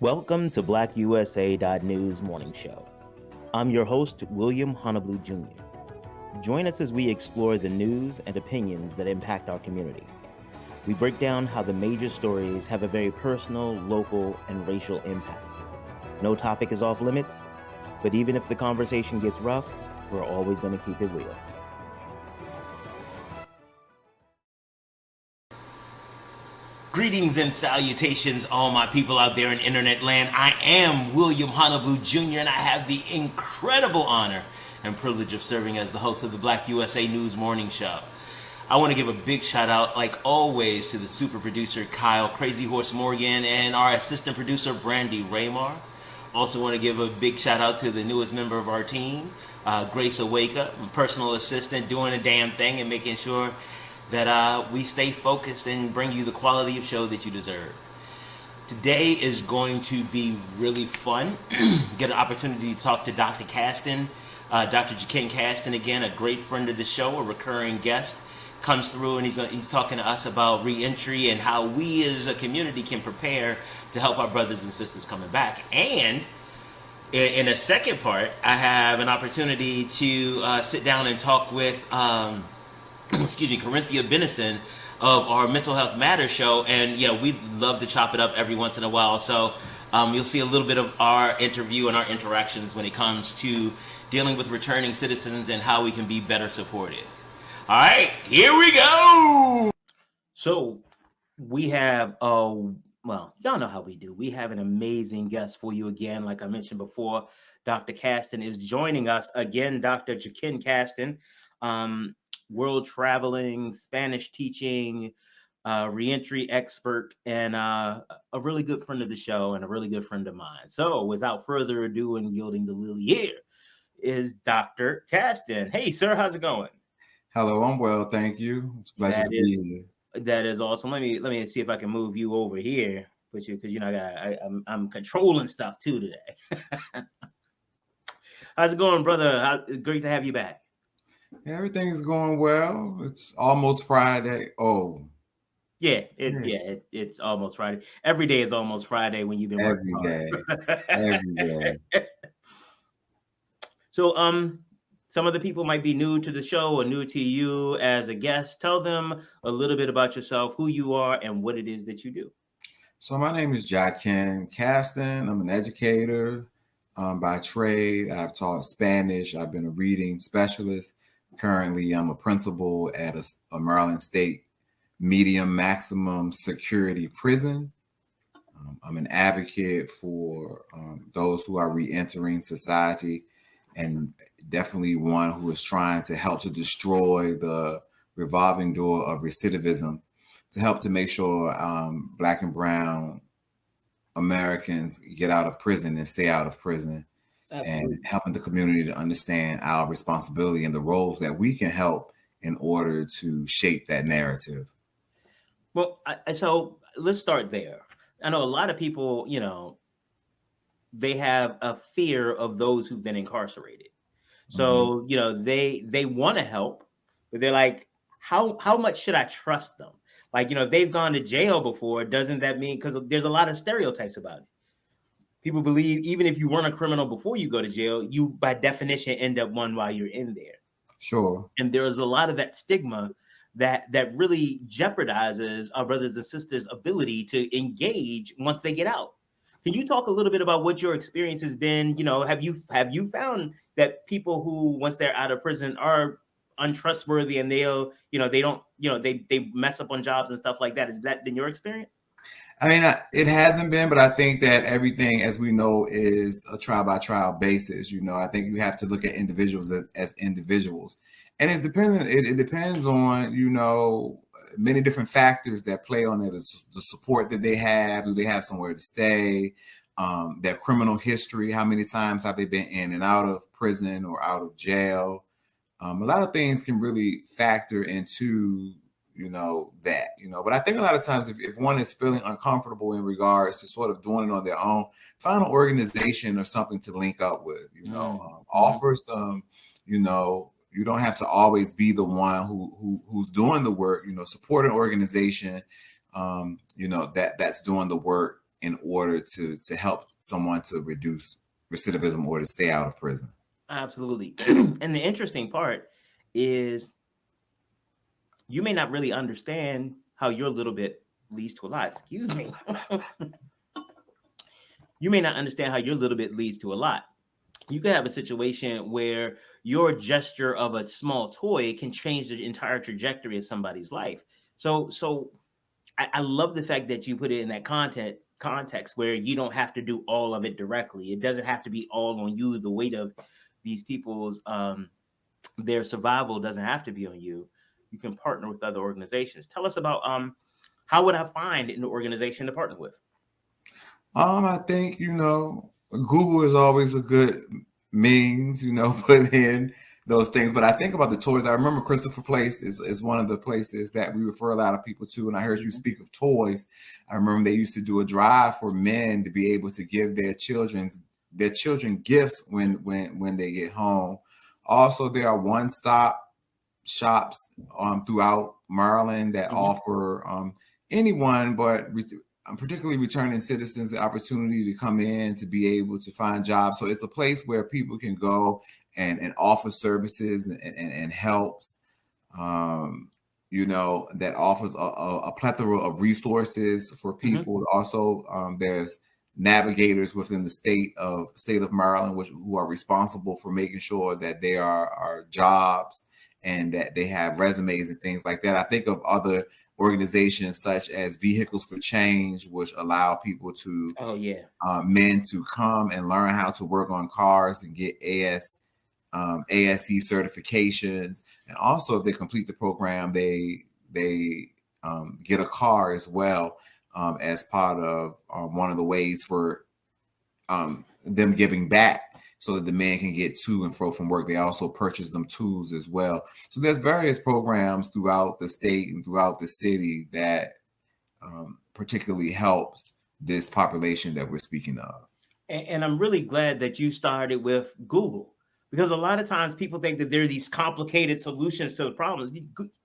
Welcome to BlackUSA.news morning show. I'm your host, William Honolulu Jr. Join us as we explore the news and opinions that impact our community. We break down how the major stories have a very personal, local, and racial impact. No topic is off limits, but even if the conversation gets rough, we're always going to keep it real. Greetings and salutations, all my people out there in internet land. I am William Honolulu Jr., and I have the incredible honor and privilege of serving as the host of the Black USA News Morning Show. I want to give a big shout out, like always, to the super producer Kyle Crazy Horse Morgan and our assistant producer Brandy Raymar. Also want to give a big shout out to the newest member of our team, Grace Awaka, my personal assistant, doing a damn thing and making sure that we stay focused and bring you the quality of show that you deserve. Today is going to be really fun. Get an opportunity to talk to Dr. Caston, Dr. Jakin Caston, again, a great friend of the show, a recurring guest, comes through and he's talking to us about reentry and how we as a community can prepare to help our brothers and sisters coming back. And in a second part, I have an opportunity to sit down and talk with Corinthia Benison of our Mental Health Matters show, and we love to chop it up every once in a while. So you'll see a little bit of our interview and our interactions when it comes to dealing with returning citizens and how we can be better supportive. All right, here we go. So we have y'all know how we do. We have an amazing guest for you again. Like I mentioned before, Dr. Caston is joining us again. Dr. Jakin Caston. World traveling, Spanish teaching, reentry expert, and a really good friend of the show and a really good friend of mine. So without further ado and yielding the lily here is Dr. Caston. Hey, sir, how's it going? Hello, I'm well, thank you. It's a pleasure to be here. That is awesome. Let me see if I can move you over here, put you, because I'm controlling stuff too today. How's it going, brother? Great to have you back. Everything's going well. It's almost Friday. Oh, it's almost Friday. Every day is almost Friday when you've been working every day. So, some of the people might be new to the show or new to you as a guest. Tell them a little bit about yourself, who you are, and what it is that you do. So my name is Jakin Caston. I'm an educator by trade. I've taught Spanish. I've been a reading specialist. Currently, I'm a principal at a Maryland State medium maximum security prison. I'm an advocate for those who are reentering society, and definitely one who is trying to help to destroy the revolving door of recidivism, to help to make sure Black and Brown Americans get out of prison and stay out of prison. Absolutely. And helping the community to understand our responsibility and the roles that we can help in order to shape that narrative. Well, so let's start there. I know a lot of people, they have a fear of those who've been incarcerated. So, they want to help, but they're like, how much should I trust them? Like, they've gone to jail before. Doesn't that mean, because there's a lot of stereotypes about it. People believe even if you weren't a criminal before you go to jail, you by definition end up one while you're in there. Sure. And there's a lot of that stigma that really jeopardizes our brothers and sisters' ability to engage once they get out. Can you talk a little bit about what your experience has been? Have you found that people who, once they're out of prison, are untrustworthy and they mess up on jobs and stuff like that? Has that been your experience? I mean, it hasn't been, but I think that everything, as we know, is a trial by trial basis. I think you have to look at individuals as individuals, and it's dependent. It depends on many different factors that play on it. The support that they have. Do they have somewhere to stay? Their criminal history. How many times have they been in and out of prison or out of jail? A lot of things can really factor into but I think a lot of times if one is feeling uncomfortable in regards to sort of doing it on their own, find an organization or something to link up with, offer some, you don't have to always be the one who's doing the work, support an organization, that's doing the work in order to help someone to reduce recidivism or to stay out of prison. Absolutely. And the interesting part is you may not really understand how your little bit leads to a lot. Excuse me. You may not understand how your little bit leads to a lot. You could have a situation where your gesture of a small toy can change the entire trajectory of somebody's life. So I love the fact that you put it in that context where you don't have to do all of it directly. It doesn't have to be all on you. The weight of these people's their survival doesn't have to be on you. You can partner with other organizations. Tell us about how would I find an organization to partner with? I think, Google is always a good means, put in those things. But I think about the toys. I remember Christopher Place is one of the places that we refer a lot of people to. And I heard you speak of toys. I remember they used to do a drive for men to be able to give their children gifts when they get home. Also, there are one-stop shops throughout Maryland that offer anyone, but particularly returning citizens, the opportunity to come in to be able to find jobs. So it's a place where people can go and offer services and helps, that offers a plethora of resources for people. Also, there's navigators within the state of Maryland, who are responsible for making sure that there are jobs and that they have resumes and things like that. I think of other organizations such as Vehicles for Change, which allow people to men to come and learn how to work on cars and get ASE certifications. And also, if they complete the program, they get a car as well, as part of one of the ways for them giving back, so that the men can get to and fro from work. They also purchase them tools as well. So there's various programs throughout the state and throughout the city that particularly helps this population that we're speaking of. And I'm really glad that you started with Google, because a lot of times people think that there are these complicated solutions to the problems.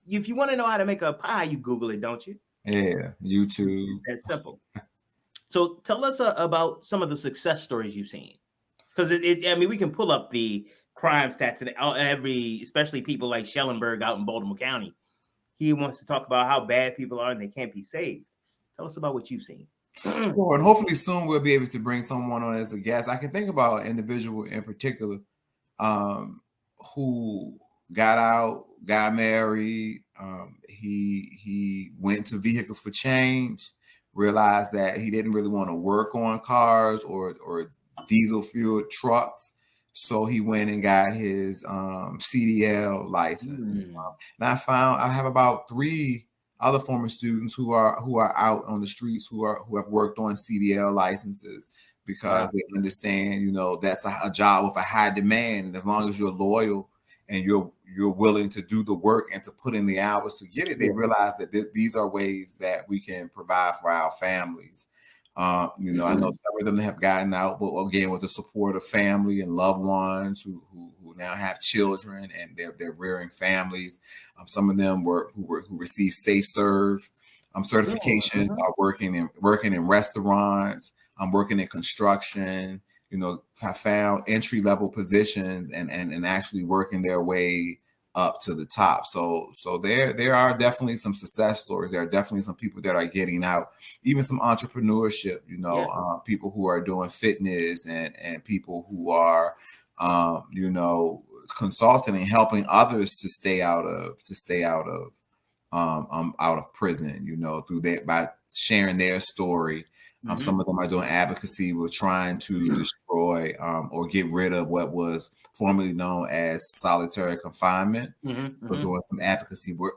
If you want to know how to make a pie, you Google it, don't you? Yeah, YouTube. That's simple. So tell us about some of the success stories you've seen. Because we can pull up the crime stats and especially people like Schellenberg out in Baltimore County. He wants to talk about how bad people are and they can't be saved. Tell us about what you've seen. Sure, and hopefully soon we'll be able to bring someone on as a guest. I can think about an individual in particular who got out, got married. He went to Vehicles for Change, realized that he didn't really want to work on cars or diesel fueled trucks. So he went and got his CDL license. And I have about 3 other former students who are out on the streets who have worked on CDL licenses, because they understand, that's a job with a high demand. And as long as you're loyal and you're willing to do the work and to put in the hours to get it, they realize that these are ways that we can provide for our families. I know some of them have gotten out, but again, with the support of family and loved ones who now have children and they're rearing families. Some of them who received Safe Serve certifications are working in restaurants. I'm working in construction. I found entry level positions and actually working their way up to the top. So there are definitely some success stories. There are definitely some people that are getting out, even some entrepreneurship, people who are doing fitness and people who are, consulting and helping others to stay out of prison, through that, by sharing their story. Some of them are doing advocacy. We're trying to destroy or get rid of what was formerly known as solitary confinement. We're doing some advocacy work.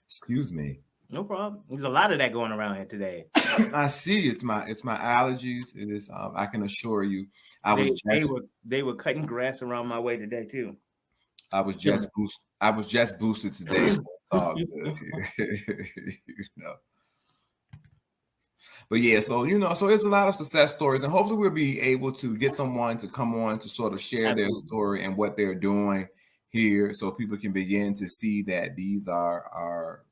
Excuse me. No problem. There's a lot of that going around here today. I see. It's my allergies. It is. I can assure you. They were cutting grass around my way today too. I was just boosted today. So it's all good. But yeah, so it's a lot of success stories, and hopefully we'll be able to get someone to come on to sort of share their story and what they're doing here, so people can begin to see that these are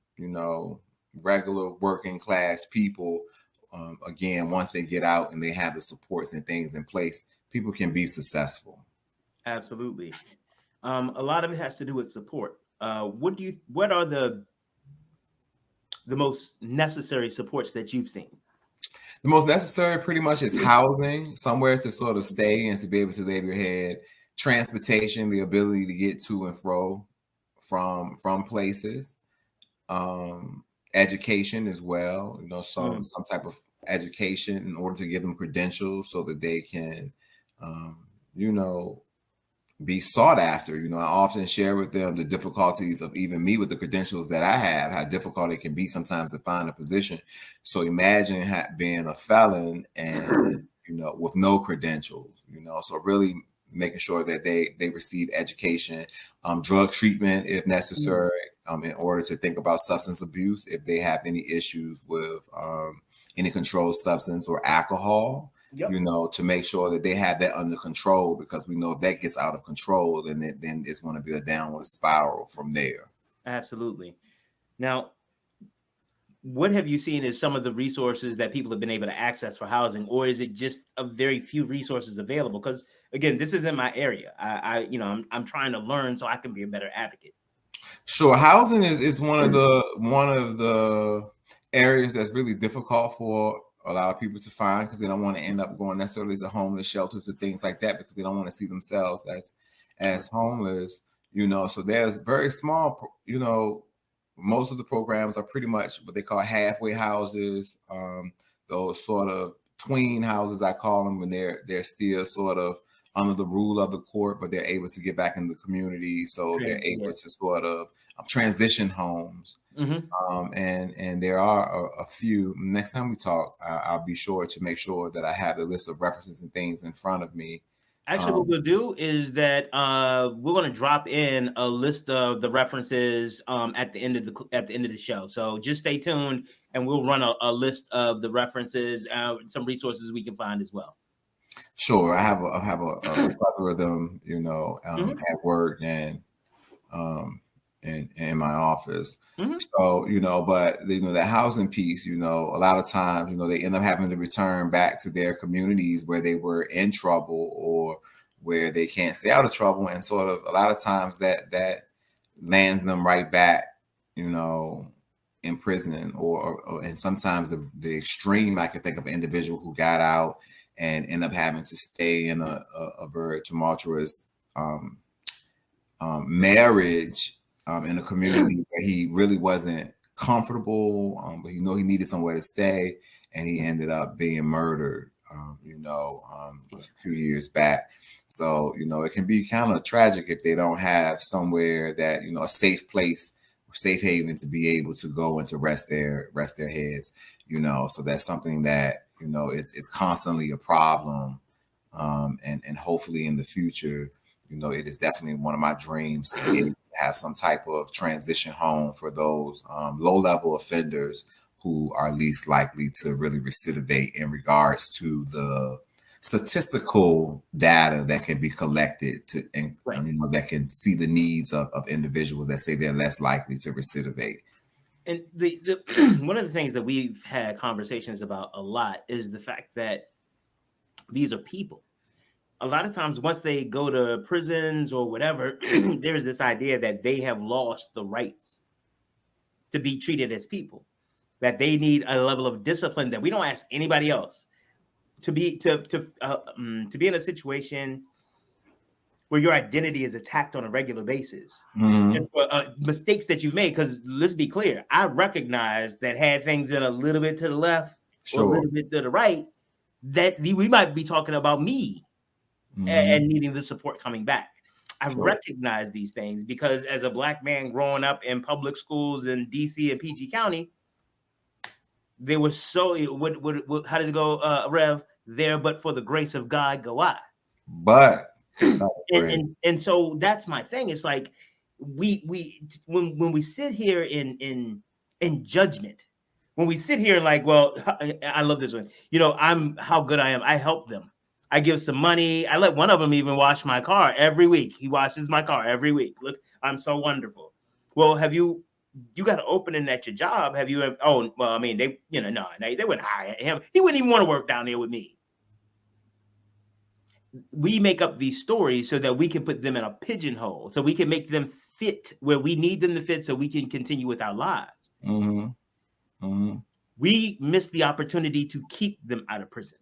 regular working class people again, once they get out and they have the supports and things in place, people can be successful. Absolutely. A lot of it has to do with support. What are the most necessary supports that you've seen? The most necessary pretty much is housing, somewhere to sort of stay and to be able to lay your head, transportation, the ability to get to and fro from places, education as well, some type of education in order to give them credentials so that they can you know be sought after. I often share with them the difficulties of even me with the credentials that I have, how difficult it can be sometimes to find a position. So imagine being a felon and with no credentials. So really making sure that they receive education, drug treatment if necessary, in order to think about substance abuse if they have any issues with any controlled substance or alcohol. Yep. To make sure that they have that under control, because we know if that gets out of control, then it's going to be a downward spiral from there. Absolutely. Now, what have you seen as some of the resources that people have been able to access for housing, or is it just a very few resources available? Because again, this isn't my area. I'm trying to learn so I can be a better advocate. Sure, housing is one of the areas that's really difficult for a lot of people to find, because they don't want to end up going necessarily to homeless shelters or things like that, because they don't want to see themselves as homeless. So there's very small, most of the programs are pretty much what they call halfway houses, those sort of tween houses, I call them, when they're still sort of under the rule of the court, but they're able to get back in the community, so they're able to sort of transition homes. And there are a few. Next time we talk, I'll be sure to make sure that I have the list of references and things in front of me. Actually, what we'll do is that we're going to drop in a list of the references at the end of the show. So just stay tuned, and we'll run a list of the references, some resources we can find as well. Sure, I have a plethora of them, at work and in my office. So, but the housing piece, a lot of times, they end up having to return back to their communities where they were in trouble or where they can't stay out of trouble. And sort of a lot of times that lands them right back, in prison or and sometimes the extreme, I can think of an individual who got out and end up having to stay in a very tumultuous marriage in a community where he really wasn't comfortable, but he needed somewhere to stay, and he ended up being murdered, a few years back. So, it can be kind of tragic if they don't have somewhere that, a safe place, safe haven to be able to go and to rest their heads, so that's something that, is constantly a problem. And hopefully in the future, it is definitely one of my dreams to be able to have some type of transition home for those low-level offenders who are least likely to really recidivate in regards to the statistical data that can be collected that can see the needs of individuals that say they're less likely to recidivate. And the one of the things that we've had conversations about a lot is the fact that these are people. A lot of times once they go to prisons or whatever, there's this idea that they have lost the rights to be treated as people, that they need a level of discipline that we don't ask anybody else to be in a situation where your identity is attacked on a regular basis. And mistakes that you've made, because let's be clear, I recognize that had things been a little bit to the left or a little bit to the right, that we might be talking about me and needing the support coming back. I recognize these things because as a Black man growing up in public schools in DC and PG County, they were so, how does it go, Rev? There, but for the grace of God, go I. But and so that's my thing. It's like when we sit here in judgment, when we sit here like, well, I love this one. I'm how good I am. I help them. I give some money. I let one of them even wash my car every week. He washes my car every week. Look, I'm so wonderful. Well, have you You got an opening at your job. Have you ever, oh, well, I mean, they, no, they wouldn't hire him. He wouldn't even want to work down there with me. We make up these stories so that we can put them in a pigeonhole, so we can make them fit where we need them to fit, so we can continue with our lives. We miss the opportunity to keep them out of prison.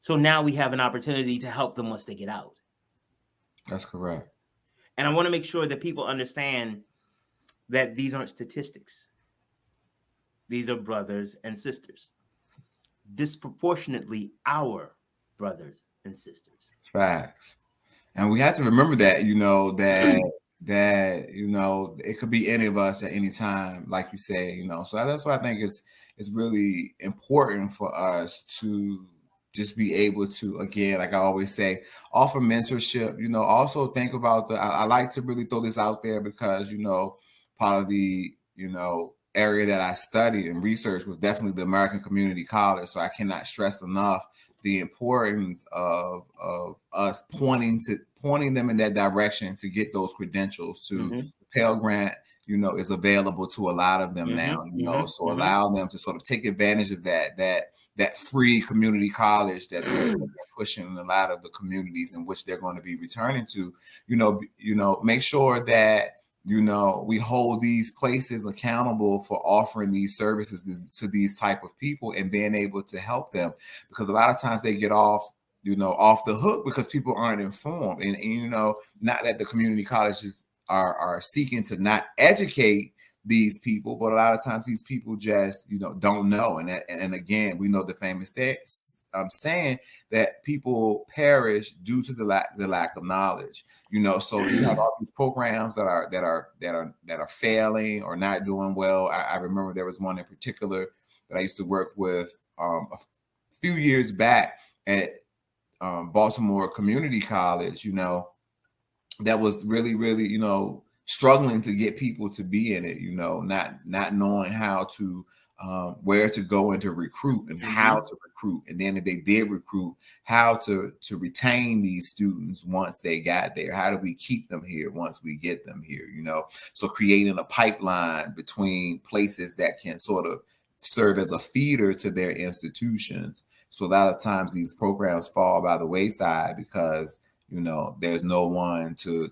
So now we have an opportunity to help them once they get out. That's correct. And I want to make sure that people understand that these aren't statistics. These are brothers and sisters. Disproportionately our brothers and sisters. Facts. And we have to remember that, that it could be any of us at any time, like you say, So that's why I think it's really important for us to just be able to, again, like I always say, offer mentorship. Also think about I like to really throw this out there because part of the area that I studied and researched was definitely the American Community College. So I cannot stress enough the importance of us pointing them in that direction to get those credentials. To the Pell Grant, is available to a lot of them now. So allow them to sort of take advantage of that free community college that they're pushing in a lot of the communities in which they're going to be returning to. Make sure that we hold these places accountable for offering these services to these type of people and being able to help them, because a lot of times they get off the hook because people aren't informed. And not that the community colleges are seeking to not educate these people, but a lot of times these people just don't know. And again, we know the famous saying that people perish due to the lack of knowledge. So you have all these programs that are failing or not doing well. I remember there was one in particular that I used to work with a few years back at Baltimore Community College. That was really, really, struggling to get people to be in it, not knowing how to, where to go and to recruit and how to recruit. And then if they did recruit, how to retain these students once they got there. How do we keep them here once we get them here, So creating a pipeline between places that can sort of serve as a feeder to their institutions. So a lot of times these programs fall by the wayside because there's no one to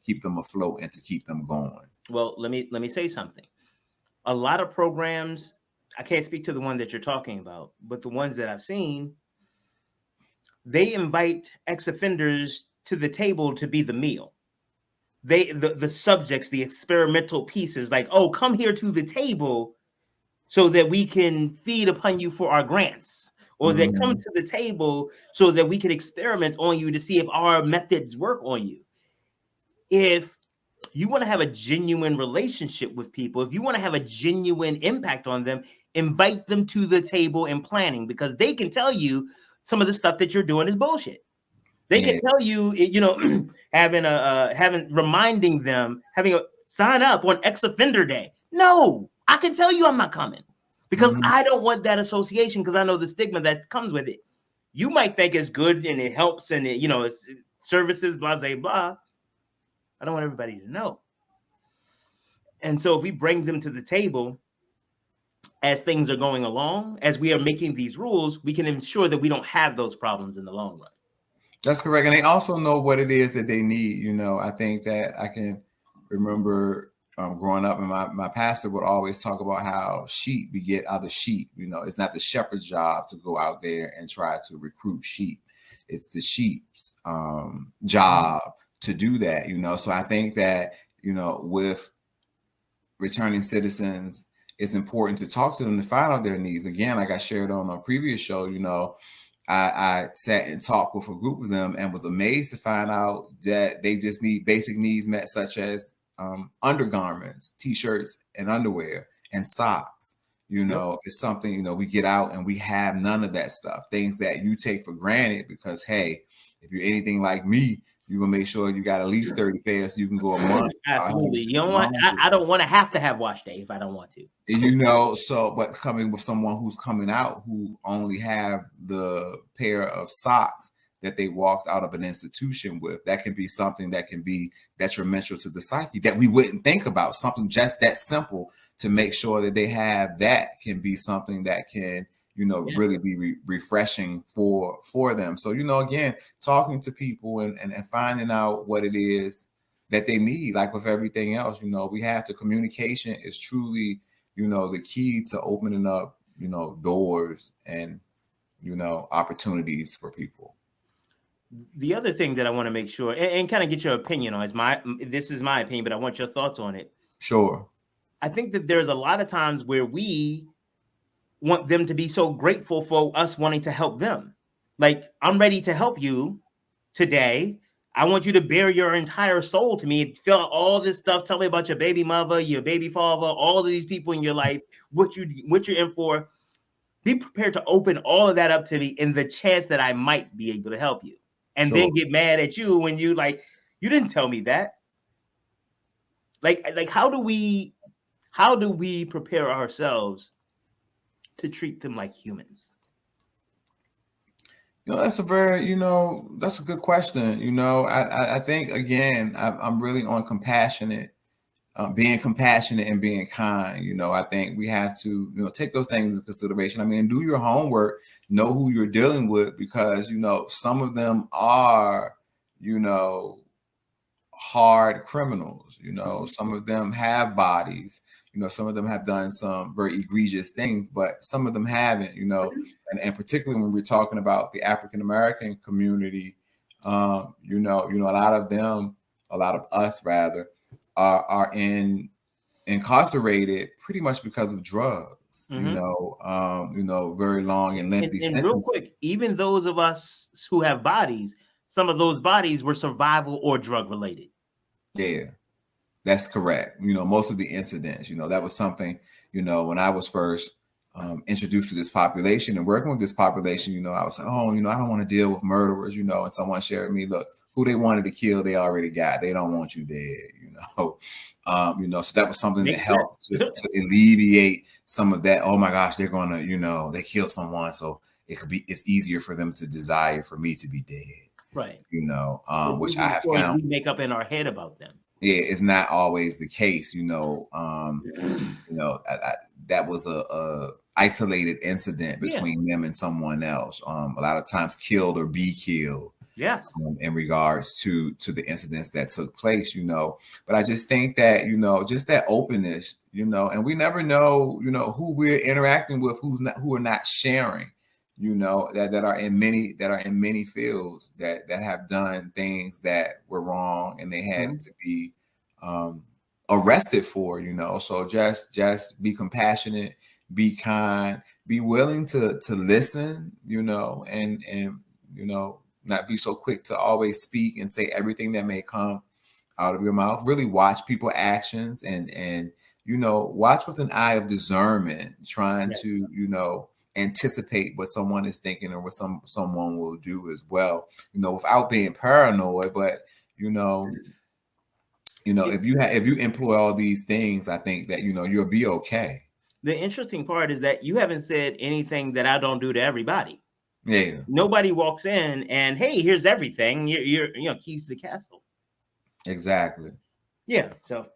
keep them afloat and to keep them going. Well, let me say something. A lot of programs, I can't speak to the one that you're talking about, but the ones that I've seen, they invite ex-offenders to the table to be the meal. The subjects, the experimental pieces, like, oh, come here to the table so that we can feed upon you for our grants. Or they come to the table so that we can experiment on you to see if our methods work on you. If you want to have a genuine relationship with people, if you want to have a genuine impact on them, invite them to the table in planning, because they can tell you some of the stuff that you're doing is bullshit. They can tell you, reminding them, having a sign up on ex-offender day. No, I can tell you I'm not coming. Because I don't want that association, because I know the stigma that comes with it. You might think it's good and it helps and it's services, blah, blah, blah. I don't want everybody to know. And so if we bring them to the table as things are going along, as we are making these rules, we can ensure that we don't have those problems in the long run. That's correct. And they also know what it is that they need. I think that I can remember growing up, and my pastor would always talk about how sheep beget other sheep. It's not the shepherd's job to go out there and try to recruit sheep. It's the sheep's job to do that. So I think that, with returning citizens, it's important to talk to them to find out their needs. Again, like I shared on a previous show, I sat and talked with a group of them and was amazed to find out that they just need basic needs met, such as undergarments, t-shirts and underwear and socks. It's something, we get out and we have none of that stuff, things that you take for granted because, hey, if you're anything like me, you're gonna make sure you got at least 30 pairs so you can go a month. Absolutely. You don't want, I don't want to have wash day if I don't want to. So but coming with someone who's coming out who only have the pair of socks that they walked out of an institution with. That can be something that can be detrimental to the psyche that we wouldn't think about. Something just that simple to make sure that they have that can be something that can, really be refreshing for them. So, again, talking to people and finding out what it is that they need, like with everything else, we have to, communication is truly, the key to opening up, doors and, opportunities for people. The other thing that I want to make sure and kind of get your opinion on this is my opinion, but I want your thoughts on it. Sure. I think that there's a lot of times where we want them to be so grateful for us wanting to help them. Like, I'm ready to help you today. I want you to bare your entire soul to me, fill out all this stuff. Tell me about your baby mother, your baby father, all of these people in your life, what you're in for. Be prepared to open all of that up to me in the chance that I might be able to help you. And then get mad at you when you didn't tell me that. Like how do we prepare ourselves to treat them like humans? That's a very, that's a good question. I think, again, I'm really on compassionate, being compassionate and being kind. I think we have to, take those things into consideration. I mean, do your homework, know who you're dealing with, because, some of them are, hard criminals. Some of them have bodies. Some of them have done some very egregious things, but some of them haven't. And particularly when we're talking about the African American community, a lot of us rather, are incarcerated pretty much because of drugs. Very long and lengthy sentences. Real quick, even those of us who have bodies, some of those bodies were survival or drug related. Yeah, that's correct. Most of the incidents, that was something, when I was first introduced to this population and working with this population, I was like, oh, I don't want to deal with murderers, and someone shared me, look, who they wanted to kill, they already got. They don't want you dead, so that was something that helped to alleviate some of that. Oh my gosh, they're gonna, they kill someone, so it's easier for them to desire for me to be dead. Right. Which I have found we make up in our head about them. Yeah, it's not always the case. That was a isolated incident between them and someone else. A lot of times killed or be killed. Yes. In regards to the incidents that took place, but I just think that, just that openness, and we never know, who we're interacting with, who are not sharing, that are in many fields that have done things that were wrong and they had to be arrested for, so just be compassionate, be kind, be willing to listen, and not be so quick to always speak and say everything that may come out of your mouth. Really watch people's actions and watch with an eye of discernment, trying to, anticipate what someone is thinking or what someone will do as well, without being paranoid. But, if you employ all these things, I think that, you'll be okay. The interesting part is that you haven't said anything that I don't do to everybody. Yeah. Nobody walks in and, hey, here's everything. You're keys to the castle. Exactly. Yeah. So,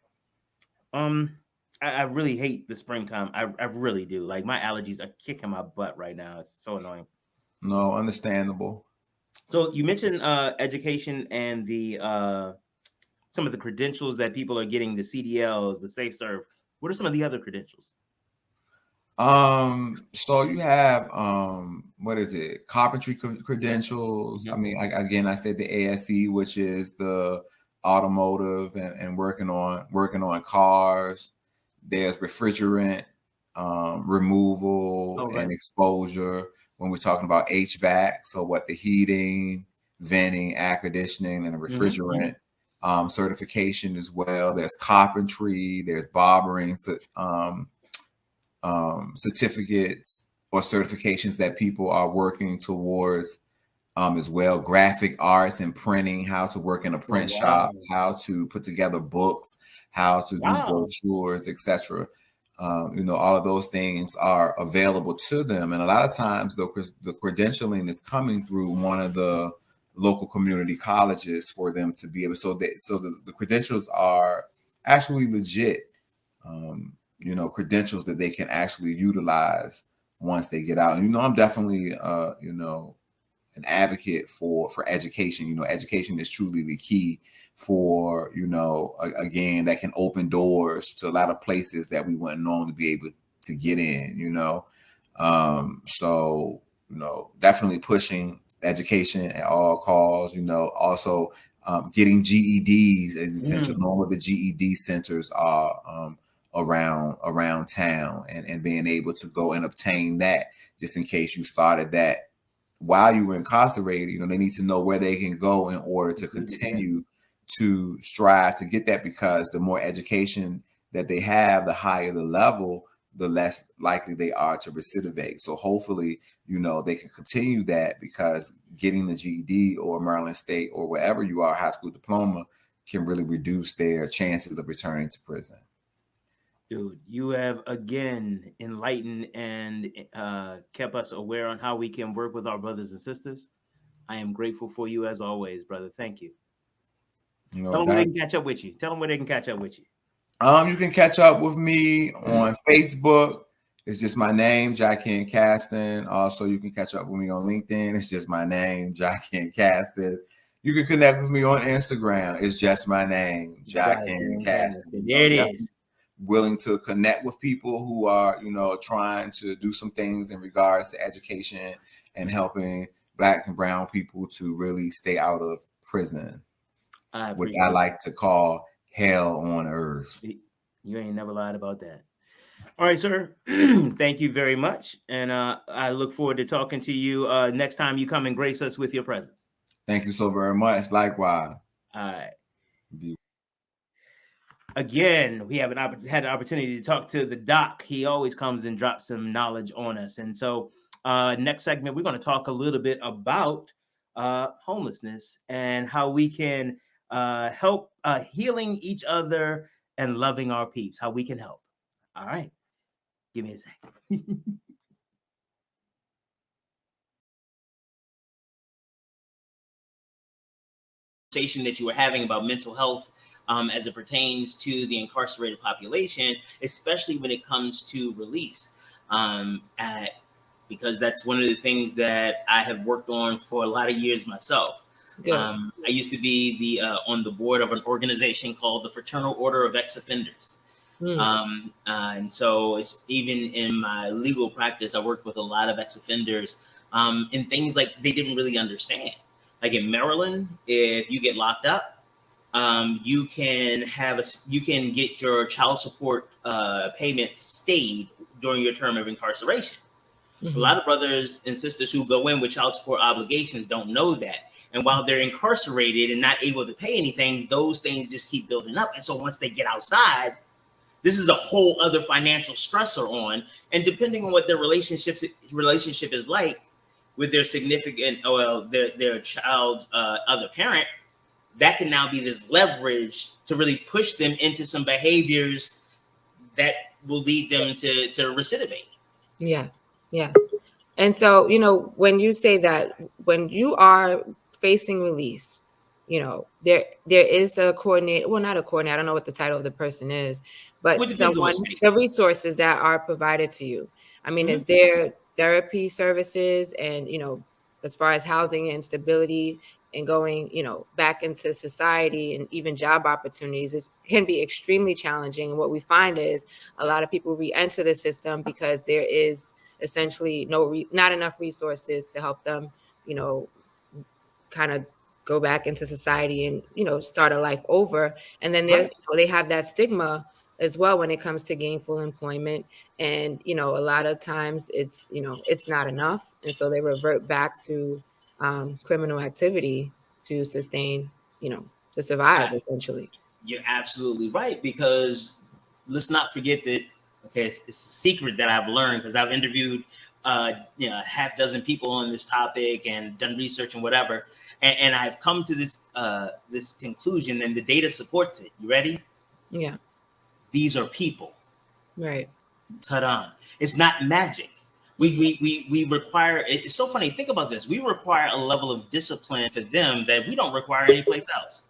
I really hate the springtime. I really do. Like, my allergies are kicking my butt right now. It's so annoying. No, understandable. So you mentioned education and the some of the credentials that people are getting, the CDLs, the Safe Serve. What are some of the other credentials? So you have what is it? Carpentry credentials. I mean, again, I said the ASE, which is the automotive and working on cars. There's refrigerant removal and exposure when we're talking about HVAC. So what the heating, venting, air conditioning, and the refrigerant certification as well. There's carpentry. There's barbering. Certificates or certifications that people are working towards as well. Graphic arts and printing, how to work in a print shop, how to put together books, how to do brochures, etc. All of those things are available to them. And a lot of times the credentialing is coming through one of the local community colleges for them to be able, so the credentials are actually legit, credentials that they can actually utilize once they get out. And I'm definitely an advocate for education. Education is truly the key for, again, that can open doors to a lot of places that we wouldn't normally be able to get in. So definitely pushing education at all costs. Also getting GEDs is essential. Knowing what the GED centers are around town, and being able to go and obtain that, just in case you started that while you were incarcerated. They need to know where they can go in order to continue to strive to get that, because the more education that they have, the higher the level, the less likely they are to recidivate. So hopefully, they can continue that, because getting the GED or Maryland State or wherever you are, high school diploma, can really reduce their chances of returning to prison. Dude, you have again enlightened and kept us aware on how we can work with our brothers and sisters. I am grateful for you as always, brother. Thank you. Tell them where they can catch up with you. Tell them where they can catch up with you. You can catch up with me on Facebook. It's just my name, Jacken Caston. Also, you can catch up with me on LinkedIn. It's just my name, Jacken Caston. You can connect with me on Instagram. It's just my name, Jacken Caston. There it is. Willing to connect with people who are, trying to do some things in regards to education and helping Black and brown people to really stay out of prison, which I like to call hell on earth. You ain't never lied about that. All right, sir. Thank you very much. And I look forward to talking to you next time you come and grace us with your presence. Thank you so very much. Likewise. All right. Again, we had an opportunity to talk to the doc. He always comes and drops some knowledge on us. And so next segment, we're going to talk a little bit about homelessness and how we can help healing each other and loving our peeps, how we can help. All right. Give me a second. That you were having about mental health as it pertains to the incarcerated population, especially when it comes to release, because that's one of the things that I have worked on for a lot of years myself. I used to be on the board of an organization called the Fraternal Order of Ex-Offenders. And so it's even in my legal practice, I worked with a lot of ex-offenders in things like they didn't really understand. Like in Maryland, if you get locked up, you can get your child support payments stayed during your term of incarceration. A lot of brothers and sisters who go in with child support obligations don't know that. And while they're incarcerated and not able to pay anything, those things just keep building up. And so once they get outside, this is a whole other financial stressor on. And depending on what their relationship is like with their significant, their child's other parent, that can now be this leverage to really push them into some behaviors that will lead them to recidivate. Yeah. And so, when you say that, when you are facing release, there is a coordinator, well, not a coordinator, I don't know what the title of the person is, but someone, the resources that are provided to you. I mean, is there therapy services and, as far as housing and stability and going, back into society and even job opportunities, it can be extremely challenging. And what we find is a lot of people re-enter the system because there is essentially not enough resources to help them, kind of go back into society and, start a life over. And then they have that stigma as well when it comes to gainful employment. And, a lot of times it's not enough. And so they revert back to criminal activity to sustain, to survive, essentially. You're absolutely right, because let's not forget that, okay, it's a secret that I've learned because I've interviewed half dozen people on this topic and done research and whatever. And I've come to this conclusion, and the data supports it. You ready? Yeah. These are people. Right. Ta-da. It's not magic. We require, it's so funny, think about this. We require a level of discipline for them that we don't require anyplace else.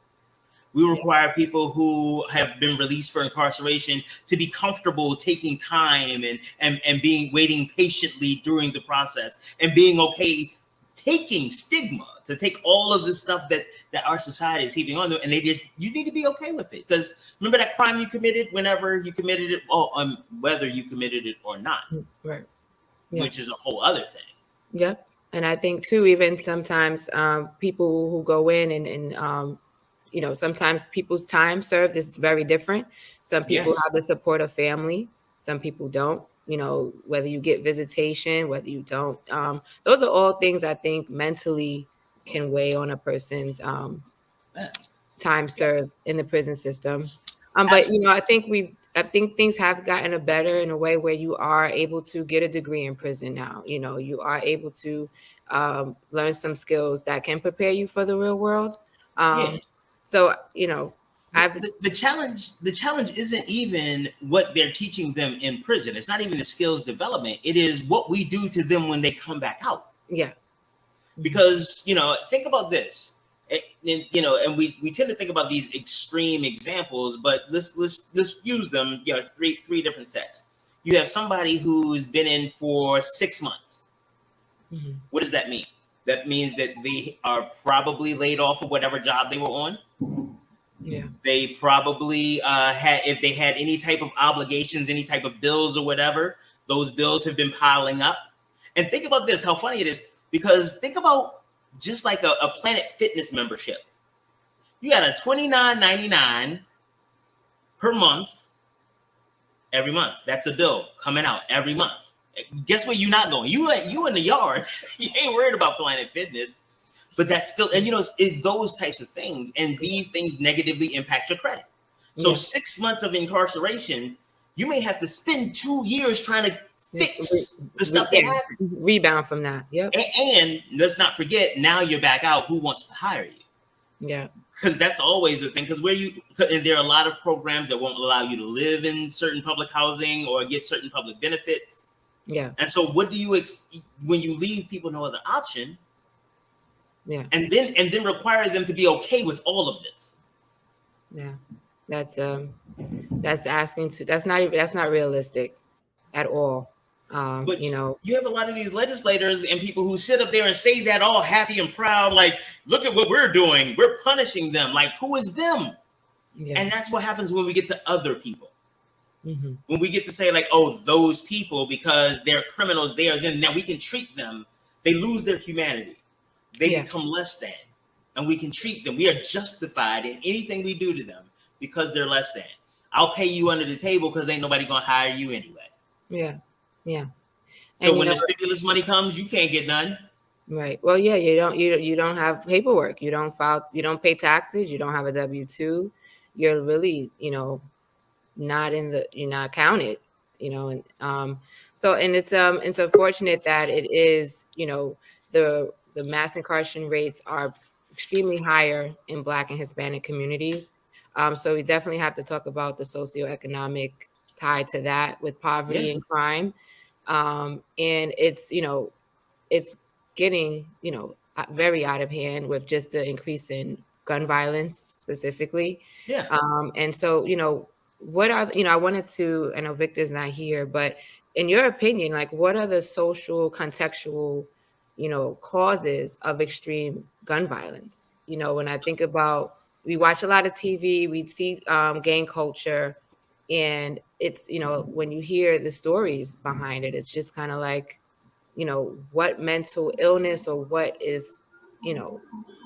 We require people who have been released for incarceration to be comfortable taking time and waiting patiently during the process and being okay taking stigma, to take all of the stuff that our society is heaping on them, and you need to be okay with it. Because remember that crime you committed, whenever you committed it, whether you committed it or not, right? Which is a whole other thing. Yep. And I think too, even sometimes people who go in and sometimes people's time served is very different. Some people have the support of family. Some people don't. Whether you get visitation, whether you don't. Those are all things I think mentally can weigh on a person's time served in the prison system. But I think things have gotten better in a way where you are able to get a degree in prison now. You are able to learn some skills that can prepare you for the real world. So, the challenge isn't even what they're teaching them in prison. It's not even the skills development. It is what we do to them when they come back out. Yeah. Because, think about this. And we tend to think about these extreme examples, but let's use them. Three different sets. You have somebody who's been in for 6 months. Mm-hmm. What does that mean? That means that they are probably laid off of whatever job they were on. Yeah. They probably if they had any type of obligations, any type of bills or whatever, those bills have been piling up. And think about this, how funny it is, because think about just like a Planet Fitness membership. You got a $29.99 per month, every month. That's a bill coming out every month. Guess where you're not going? You in the yard. You ain't worried about Planet Fitness. But that's still, and it's those types of things. And these things negatively impact your credit. So 6 months of incarceration, you may have to spend 2 years trying to fix the stuff that happened. Rebound from that. Yep. And let's not forget, now you're back out. Who wants to hire you? Yeah. Because that's always the thing. And there are a lot of programs that won't allow you to live in certain public housing or get certain public benefits. Yeah. And so what do you when you leave people no other option? Yeah. And then require them to be okay with all of this. Yeah. That's not realistic at all. But you have a lot of these legislators and people who sit up there and say that all happy and proud, like, look at what we're doing. We're punishing them. Like, who is them? Yeah. And that's what happens when we get to other people. Mm-hmm. When we get to say, like, oh, those people, because they're criminals there, then now we can treat them. They lose their humanity. They become less than. And we can treat them. We are justified in anything we do to them because they're less than. I'll pay you under the table because ain't nobody going to hire you anyway. Yeah. Yeah. So when the stimulus money comes, you can't get none. Right. Well, yeah, you don't have paperwork. You don't file, you don't pay taxes. You don't have a W-2. You're really, you're not counted, and so it's unfortunate that it is, the mass incarceration rates are extremely higher in Black and Hispanic communities. So we definitely have to talk about the socioeconomic tie to that with poverty and crime. And it's getting, very out of hand with just the increase in gun violence specifically. Yeah. And so, what are, I wanted to, I know Victor's not here, but in your opinion, like, what are the social contextual, causes of extreme gun violence? When I think about, we watch a lot of TV, we see gang culture, and it's, when you hear the stories behind it, it's just kind of like, what mental illness or what is,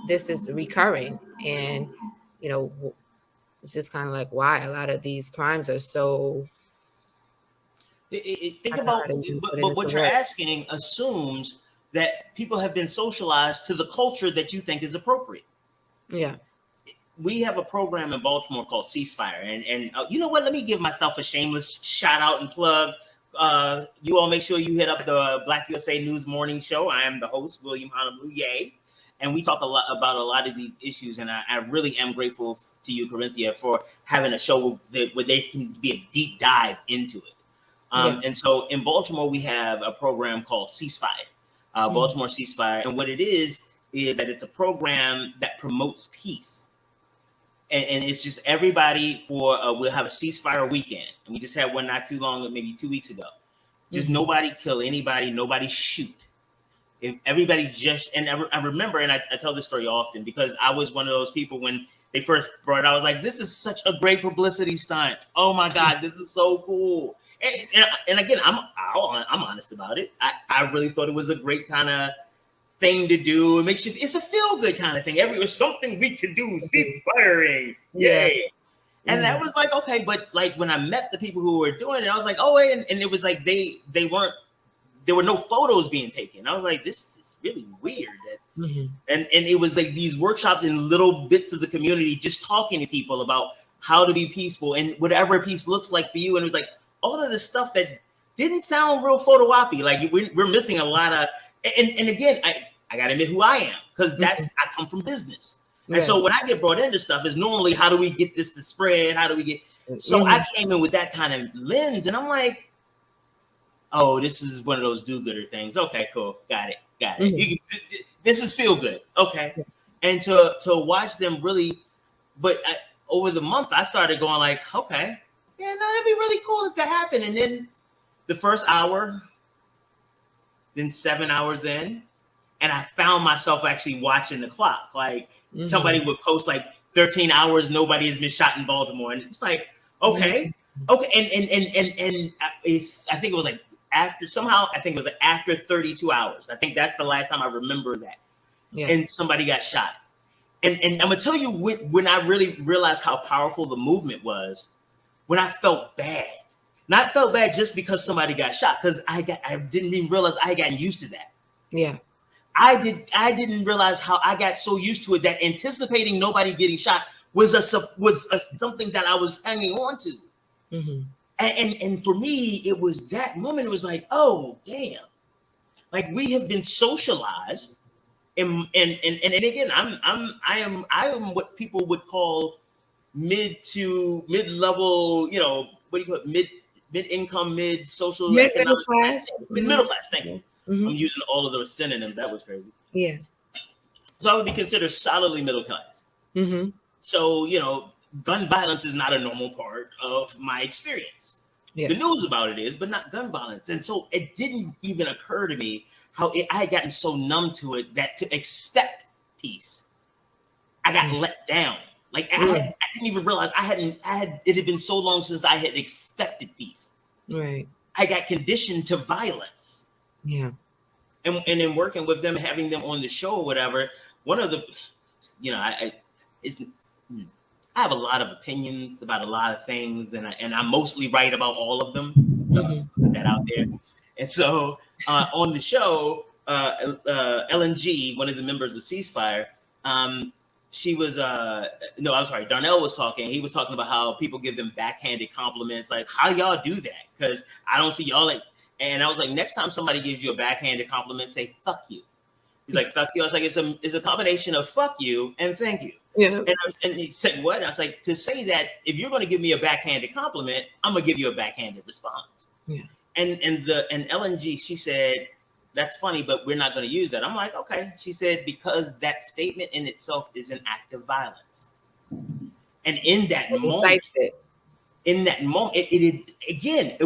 this is recurring. And, it's just kind of like why a lot of these crimes are so. Think about, but what you're asking assumes that people have been socialized to the culture that you think is appropriate. Yeah. We have a program in Baltimore called Ceasefire. And you know what? Let me give myself a shameless shout out and plug. You all make sure you hit up the BlackUSA.news morning show. I am the host, William Honolulu. Yay. And we talk a lot about a lot of these issues. And I really am grateful to you, Corinthia, for having a show where there can be a deep dive into it. And so in Baltimore, we have a program called Ceasefire, Baltimore Ceasefire. And what it is that it's a program that promotes peace. And it's just everybody we'll have a ceasefire weekend. And we just had one not too long, maybe 2 weeks ago. Just nobody kill anybody, nobody shoot. If everybody and I remember, and I tell this story often because I was one of those people when they first brought it, I was like, this is such a great publicity stunt. Oh my God, this is so cool. And again, I'm honest about it. I really thought it was a great kind of thing to do. It's a feel good kind of thing. It was something we could do. Ceasefire, yay. And that was like, okay, but like when I met the people who were doing it, I was like, oh, and it was like there were no photos being taken. I was like, this is really weird. And it was like these workshops in little bits of the community, just talking to people about how to be peaceful and whatever peace looks like for you. And it was like all of this stuff that didn't sound real photo-oppy. Like we're missing a lot of, and again, I gotta admit who I am, because I come from business. And so when I get brought into stuff, is normally how do we get this to spread? How do we get? So I came in with that kind of lens, and I'm like, oh, this is one of those do-gooder things. Okay, cool, got it. This is feel good, okay. And to watch them really, but over the month, I started going like, okay, yeah, no, that'd be really cool if that happened. And then the first hour, then 7 hours in, and I found myself actually watching the clock. Like somebody would post like 13 hours, nobody has been shot in Baltimore. And it's like, okay. And I think it was like after 32 hours. I think that's the last time I remember that. Yeah. And somebody got shot. And I'm gonna tell you when I really realized how powerful the movement was, when I felt bad. Not felt bad just because somebody got shot, because I didn't even realize I had gotten used to that. Yeah. I didn't realize how I got so used to it that anticipating nobody getting shot was something that I was hanging on to. And for me, it was that moment. It was like, oh damn, like we have been socialized, and again, I am what people would call mid-level, you know, what do you call it, mid-income, mid-social, middle class. Middle class. Thank you. I'm using all of those synonyms. That was crazy. Yeah. So I would be considered solidly middle class. So, you know, gun violence is not a normal part of my experience. Yeah. The news about it is, but not gun violence. And so it didn't even occur to me how I had gotten so numb to it that to expect peace, I got let down. Like I didn't even realize it had been so long since I had expected peace. Right. I got conditioned to violence. Yeah. And in working with them, having them on the show or whatever, one of the, you know, I have a lot of opinions about a lot of things, and I'm mostly right about all of them. Just put that out there. And so on the show, LNG, one of the members of Ceasefire, she was Darnell was talking. He was talking about how people give them backhanded compliments, like, how do y'all do that? Because I don't see y'all like. And I was like, next time somebody gives you a backhanded compliment, say fuck you. He's like, fuck you. I was like, it's a combination of fuck you and thank you. Yeah. And he said, what? I was like, to say that if you're going to give me a backhanded compliment, I'm gonna give you a backhanded response. Yeah. And LNG, she said, that's funny, but we're not going to use that. I'm like, okay. She said, because that statement in itself is an act of violence. And in that moment, again,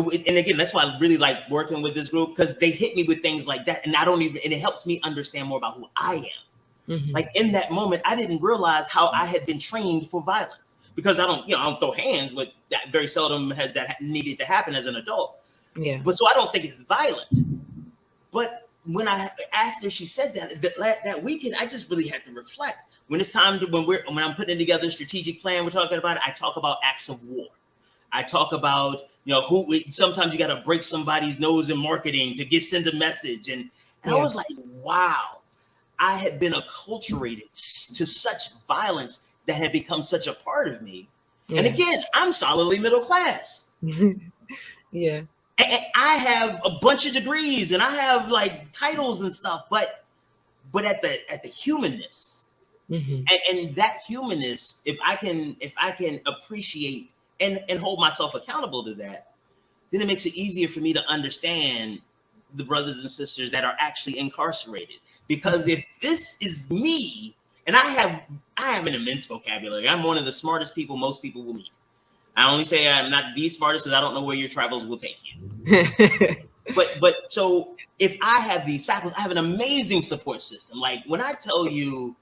that's why I really like working with this group, because they hit me with things like that. And it helps me understand more about who I am. Like in that moment, I didn't realize how I had been trained for violence, because I don't throw hands, but that very seldom has that needed to happen as an adult. Yeah. But so I don't think it's violent. But after she said that weekend, I just really had to reflect. When it's time when I'm putting together a strategic plan, we're talking about it, I talk about acts of war. I talk about, sometimes you got to break somebody's nose in marketing to send a message. And I was like, wow, I had been acculturated to such violence that had become such a part of me. Yeah. And again, I'm solidly middle class. Yeah. And I have a bunch of degrees and I have like titles and stuff, but at the humanness, and that humanness, if I can appreciate and hold myself accountable to that, then it makes it easier for me to understand the brothers and sisters that are actually incarcerated. Because if this is me, and I have an immense vocabulary. I'm one of the smartest people most people will meet. I only say I'm not the smartest because I don't know where your travels will take you. But so if I have these faculties, I have an amazing support system. Like when I tell you,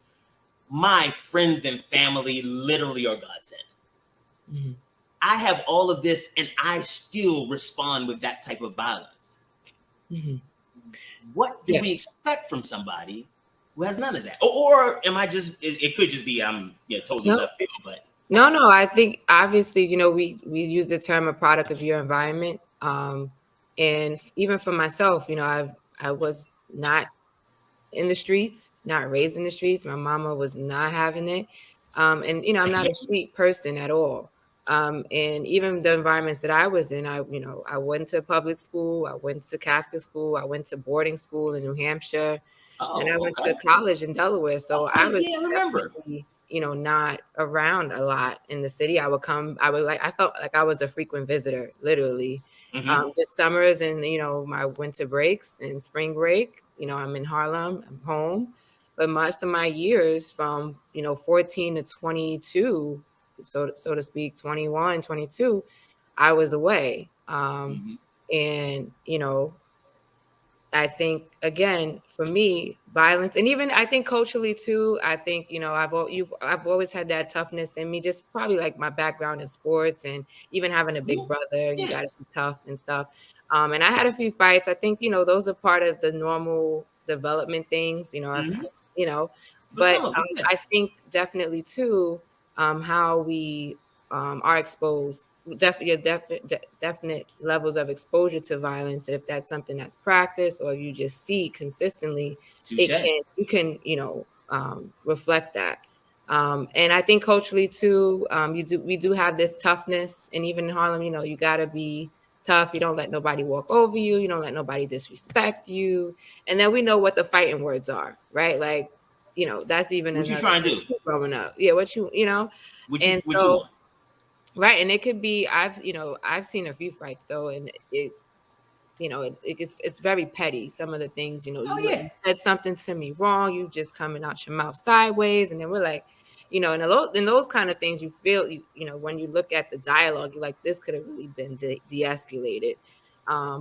my friends and family literally are God sent. Mm-hmm. I have all of this, and I still respond with that type of violence. Mm-hmm. What do we expect from somebody who has none of that? Or am I just? It could just be I'm totally left field, but. No. I think obviously, we use the term a product of your environment. And even for myself, I was not in the streets, not raised in the streets. My mama was not having it. And I'm not a street person at all. And even the environments that I was in, I went to public school, I went to Catholic school, I went to boarding school in New Hampshire, and I went to college in Delaware. So I was definitely, not around a lot in the city. I felt like I was a frequent visitor, literally. Mm-hmm. Just summers and, my winter breaks and spring break, I'm in Harlem, I'm home. But most of my years from, 14 to 22, so to speak, 21, 22, I was away. Mm-hmm. And, I think, again, for me, violence, and even I think culturally too, I think, I've always had that toughness in me, just probably like my background in sports and even having a big brother, you got to be tough and stuff. And I had a few fights. I think, those are part of the normal development things, mm-hmm. But I think definitely too, how we are exposed, definite levels of exposure to violence. If that's something that's practiced or you just see consistently, you can reflect that. And I think culturally too, we do have this toughness, and even in Harlem, you got to be tough. You don't let nobody walk over you. You don't let nobody disrespect you. And then we know what the fighting words are, right? Like, that's even what you trying to do growing up. Yeah, what you want. Right, and it could be I've seen a few fights though, and it's very petty. Some of the things, you said something to me wrong, you just coming out your mouth sideways, and then we're like, in those kind of things, you feel when you look at the dialogue, you're like, this could have really been de-escalated.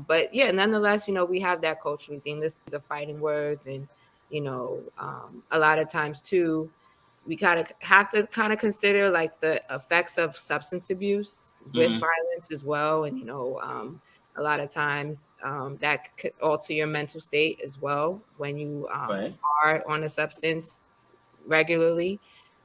But yeah, nonetheless, we have that cultural thing. This is a fighting words, and a lot of times too, we kind of have to consider like the effects of substance abuse with mm-hmm. violence as well. And, a lot of times that could alter your mental state as well when you are on a substance regularly.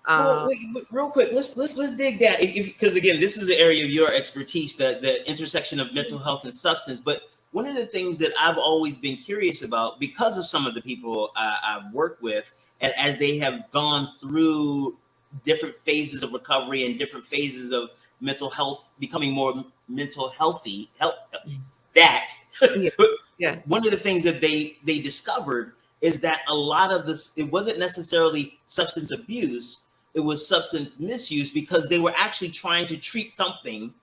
Well, wait, real quick, let's dig down, because again, this is the area of your expertise, the intersection of mental health and substance. But one of the things that I've always been curious about, because of some of the people I've worked with, and as they have gone through different phases of recovery and different phases of mental health, becoming more mental healthy, one of the things that they discovered is that a lot of this, it wasn't necessarily substance abuse, it was substance misuse, because they were actually trying to treat something.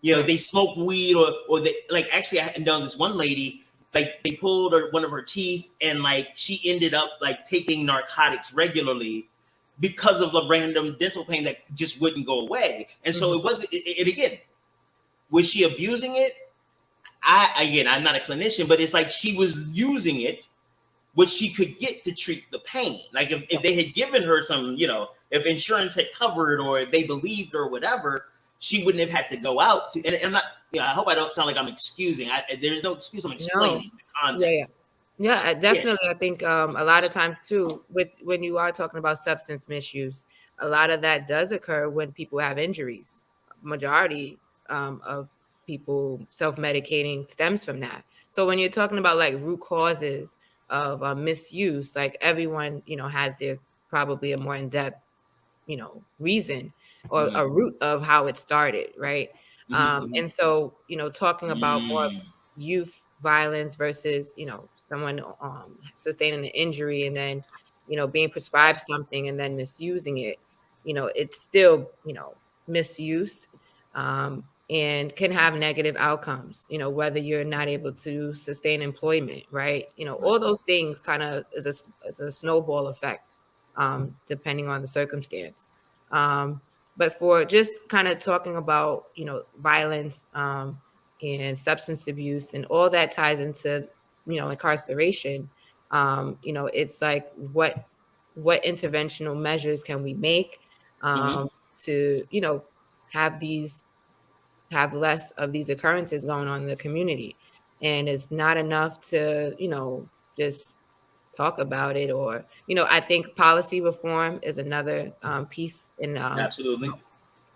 They smoked weed, or they, like, actually I know this one lady, like, they pulled one of her teeth, and like she ended up like taking narcotics regularly because of a random dental pain that just wouldn't go away. And so it wasn't, it again, was she abusing it? I'm not a clinician, but it's like she was using it, what she could get to treat the pain. Like if they had given her some, if insurance had covered, or if they believed her or whatever, she wouldn't have had to go out to, and I'm not, I hope I don't sound like I'm excusing. There's no excuse, I'm explaining the context. Yeah, definitely. Yeah. I think a lot of times too, when you are talking about substance misuse, a lot of that does occur when people have injuries. Majority of people self-medicating stems from that. So when you're talking about like root causes of misuse, like everyone, has their probably a more in-depth, reason or a root of how it started, right? And so, talking about more youth violence versus, someone sustaining an injury and then, being prescribed something and then misusing it, it's still, misuse. and can have negative outcomes, whether you're not able to sustain employment, right? All those things kind of is a snowball effect, depending on the circumstance. But for just kind of talking about, violence, and substance abuse and all that ties into, incarceration, it's like what interventional measures can we make, to, have have less of these occurrences going on in the community. And it's not enough to, just talk about it, or, I think policy reform is another piece. And Absolutely.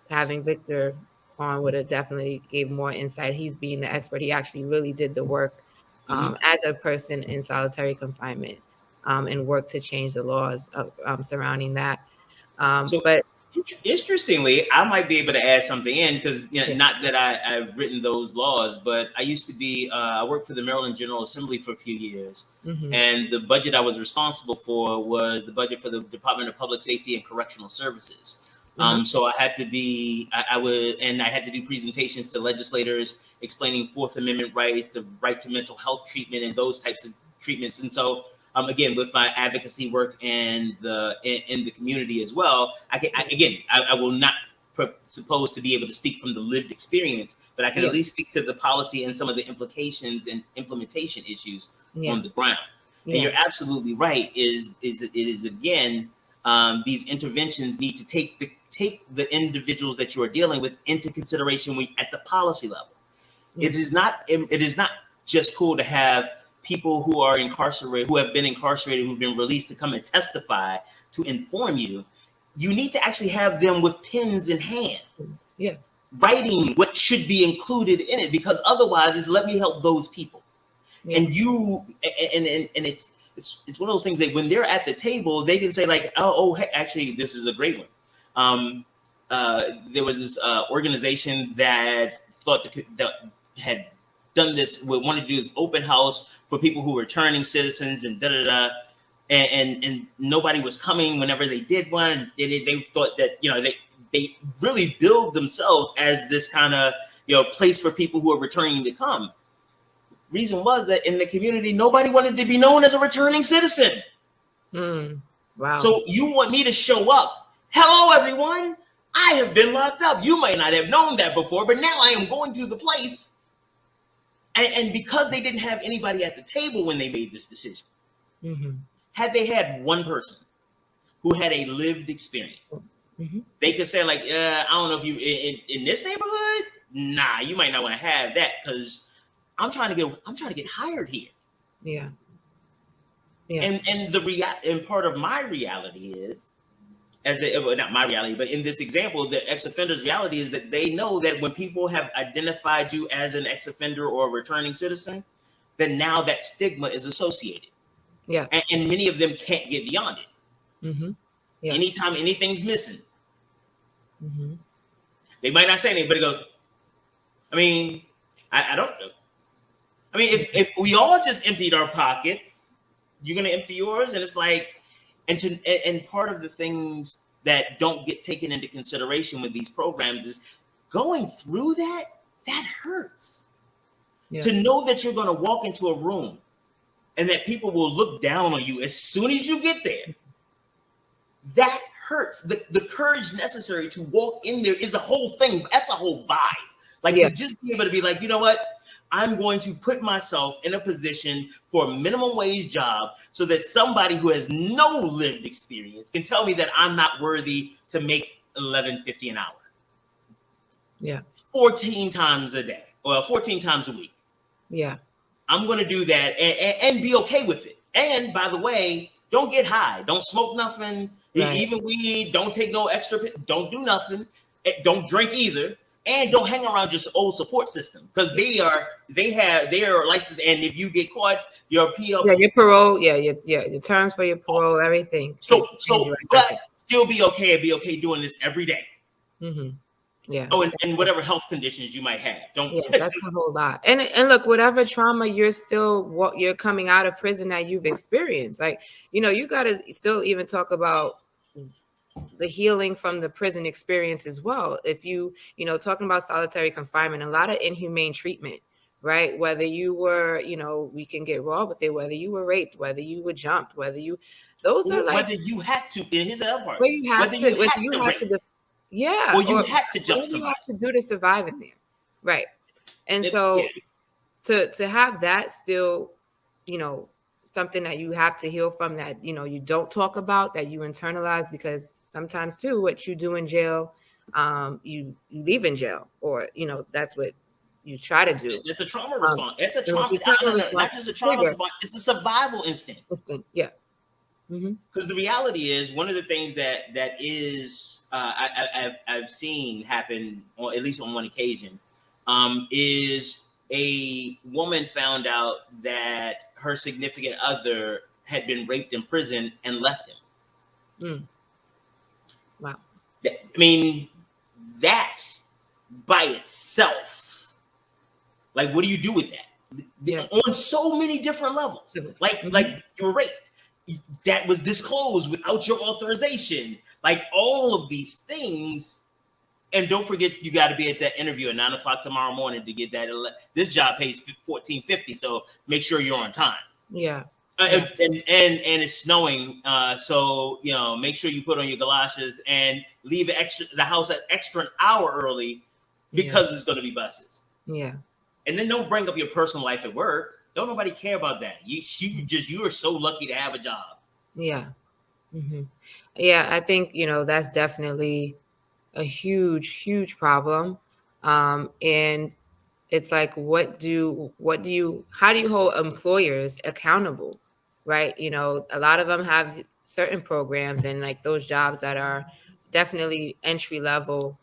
having Victor on would have definitely gave more insight. He's being the expert. He actually really did the work as a person in solitary confinement, and worked to change the laws surrounding that. So But interestingly, I might be able to add something in because Yeah. not that I've written those laws, but I used to be I worked for the Maryland General Assembly for a few years, and the budget I was responsible for was the budget for the Department of Public Safety and Correctional Services. So I had to be I had to do presentations to legislators explaining Fourth Amendment rights, the right to mental health treatment, and those types of treatments. And so again, with my advocacy work and in the community as well, I will not supposed to be able to speak from the lived experience, but I can at least speak to the policy and some of the implications and implementation issues on the ground. And you're absolutely right. It is again, these interventions need to take the individuals that you are dealing with into consideration at the policy level. It is not just cool to have people who are incarcerated, who have been incarcerated, who've been released to come and testify to inform you. You need to actually have them with pens in hand, writing what should be included in it, because otherwise, it's let me help those people. And it's one of those things that when they're at the table, they can say like, oh, hey, actually, this is a great one. There was this organization that that had done this, wanted to do this open house for people who were returning citizens and and nobody was coming whenever they did one. They thought that they really build themselves as this kind of place for people who are returning to come. Reason was that in the community, nobody wanted to be known as a returning citizen. Wow. So you want me to show up? Hello, everyone. I have been locked up. You might not have known that before, but now I am going to the place. And because they didn't have anybody at the table when they made this decision, had they had one person who had a lived experience, they could say like, I don't know if you in this neighborhood, nah, you might not want to have that because I'm trying to get hired here. Yeah. And and part of my reality is, not my reality, but in this example, the ex-offender's reality is that they know that when people have identified you as an ex-offender or a returning citizen, then now that stigma is associated. Yeah. And many of them can't get beyond it. Anytime anything's missing, they might not say anything, but it goes, I mean, I don't know. I mean, if we all just emptied our pockets, you're going to empty yours. And it's like, and part of the things that don't get taken into consideration with these programs is going through that hurts. To know that you're going to walk into a room and that people will look down on you as soon as you get there. That hurts. The courage necessary to walk in there is a whole thing. That's a whole vibe. Like to just be able to be like, you know what? I'm going to put myself in a position for a minimum wage job so that somebody who has no lived experience can tell me that I'm not worthy to make $11.50 an hour. Yeah. 14 times a day or 14 times a week. Yeah. I'm going to do that and be okay with it. And by the way, don't get high. Don't smoke nothing. Right. Even weed. Don't take no extra. Don't do nothing. Don't drink either. And don't hang around your old support system because they are licensed. And if you get caught, your PL. Yeah, your parole. Yeah, your terms for your parole, everything. So but still be okay and be okay doing this every day. Yeah. Oh, and whatever health conditions you might have. Don't. Yeah, that's a whole lot. And look, whatever trauma you're coming out of prison that you've experienced, like you got to still even talk about the healing from the prison experience as well. If you know, talking about solitary confinement, a lot of inhumane treatment, right? Whether you were, you know, we can get raw with it, whether you were raped, whether you were jumped, whether you, those are like, Whether you had to, and here's the other part, where you have whether to, you whether had you to have rape to, yeah, or you or had to jump whatever you somebody. have to do to survive in there, right? And Yeah. so to have that still, you know, something that you have to heal from, that, you know, you don't talk about, that you internalize, because sometimes too what you do in jail, you leave in jail, or, you know, that's what you try to do. It's a trauma response. It's a trauma. The trauma No, not response just a is trauma trigger. response. It's a survival instinct. Yeah. Mm-hmm. Because the reality is, one of the things that is I've seen happen, or at least on one occasion, is a woman found out that her significant other had been raped in prison and left him. Wow. I mean, that by itself, like, what do you do with that? Yeah. On so many different levels. Like you were raped, that was disclosed without your authorization. Like, all of these things. And don't forget, you got to be at that interview at 9:00 tomorrow morning to get that. This job pays $14.50, so make sure you're on time. Yeah. And it's snowing, so, you know, make sure you put on your galoshes and leave the house an extra hour early, because there's going to be buses. Yeah. And then don't bring up your personal life at work. Don't nobody care about that. You are so lucky to have a job. Yeah. Mm-hmm. Yeah, I think, you know, that's definitely a huge problem. And it's like, how do you hold employers accountable, right? You know, a lot of them have certain programs, and like those jobs that are definitely entry level,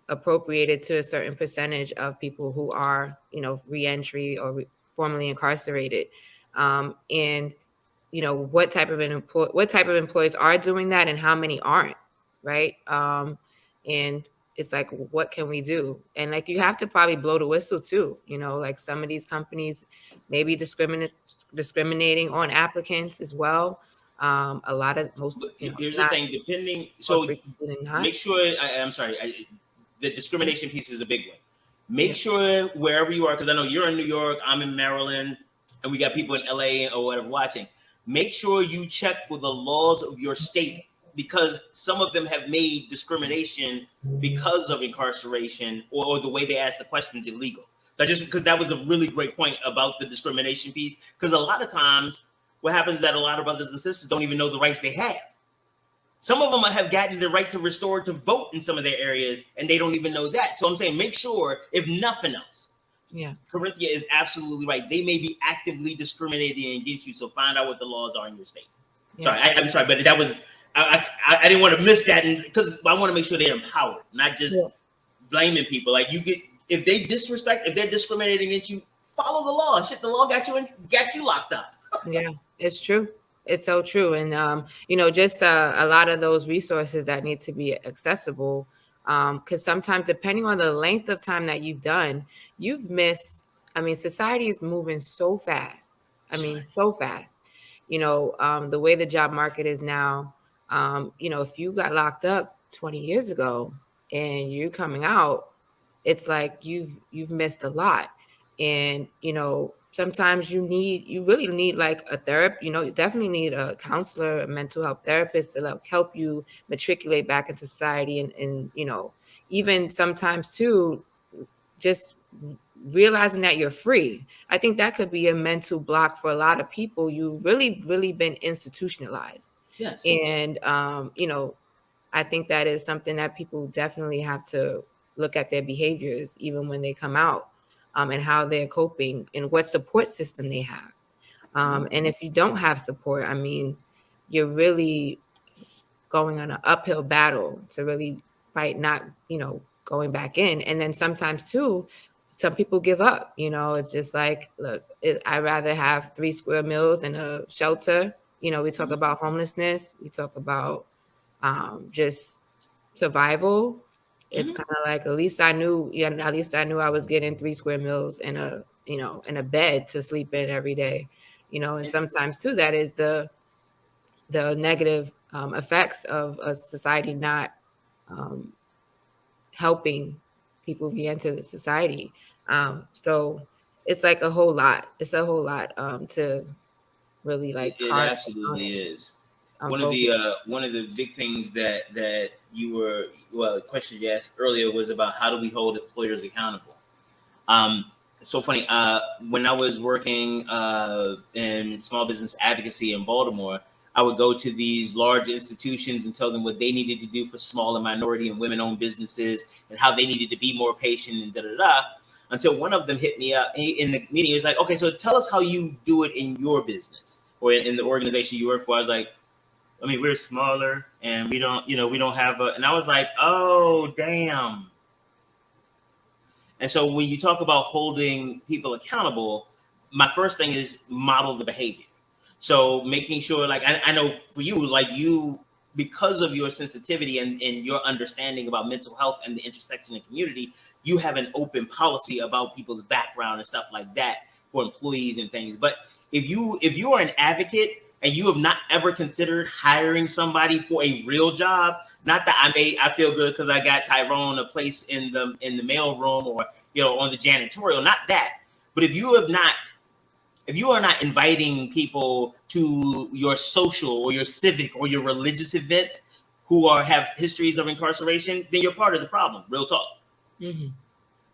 appropriated to a certain percentage of people who are, you know, reentry or formerly incarcerated. And you know, what type of employees are doing that, and how many aren't, right? And it's like, what can we do? And like, you have to probably blow the whistle too, you know, like some of these companies may be discriminating on applicants as well. A lot of Here's the thing, depending, so make sure, I'm sorry, the discrimination piece is a big one. Make sure wherever you are, because I know you're in New York, I'm in Maryland, and we got people in LA or whatever watching. Make sure you check with the laws of your state, because some of them have made discrimination because of incarceration or the way they ask the questions illegal. So because that was a really great point about the discrimination piece, because a lot of times what happens is that a lot of brothers and sisters don't even know the rights they have. Some of them have gotten the right to restore to vote in some of their areas, and they don't even know that. So I'm saying, make sure, if nothing else, Corinthia is absolutely right. They may be actively discriminating against you, so find out what the laws are in your state. Sorry, I'm sorry, but that was, I didn't want to miss that, because I want to make sure they're empowered, not just blaming people. Like, if they're discriminating against you, follow the law. Shit, the law got you locked up. Yeah, it's true. It's so true. And, you know, just a lot of those resources that need to be accessible, because sometimes, depending on the length of time that you've done, you've missed. I mean, society is moving so fast. I mean, so fast. You know, the way the job market is now, you know, if you got locked up 20 years ago and you're coming out, it's like you've missed a lot. And, you know, sometimes you really need like a therapist, you know, you definitely need a counselor, a mental health therapist to help you matriculate back into society. And, you know, even sometimes too, just realizing that you're free. I think that could be a mental block for a lot of people. You've really been institutionalized. Yes. And, you know, I think that is something that people definitely have to look at their behaviors, even when they come out, and how they're coping and what support system they have. And if you don't have support, I mean, you're really going on an uphill battle to really fight, not, you know, going back in. And then sometimes too, some people give up, you know, it's just like, look, I'd rather have 3 square meals and a shelter. You know, we talk about homelessness, we talk about just survival. It's kind of like, at least I knew I was getting 3 square meals and a bed to sleep in every day, you know. And sometimes too, that is the negative effects of a society not helping people re-enter the society. So it's like a whole lot. It's a whole lot to really like It hard absolutely is. focus. One of the big things that you were, well, the question you asked earlier was about how do we hold employers accountable. It's so funny. When I was working in small business advocacy in Baltimore, I would go to these large institutions and tell them what they needed to do for small and minority and women-owned businesses and how they needed to be more patient and da da da. Until one of them hit me up in the meeting. He was like, "Okay, so tell us how you do it in your business or in the organization you work for." I was like, "I mean, we're smaller and we don't, we don't have a." And I was like, "Oh, damn." And so when you talk about holding people accountable, my first thing is model the behavior. So making sure, like, I know for you, like you, because of your sensitivity and your understanding about mental health and the intersection in community, you have an open policy about people's background and stuff like that for employees and things. But if you are an advocate and you have not ever considered hiring somebody for a real job, not that I feel good because I got Tyrone a place in the mail room or on the janitorial, not that. But if you are not inviting people to your social or your civic or your religious events who have histories of incarceration, then you're part of the problem. Real talk. Mm-hmm.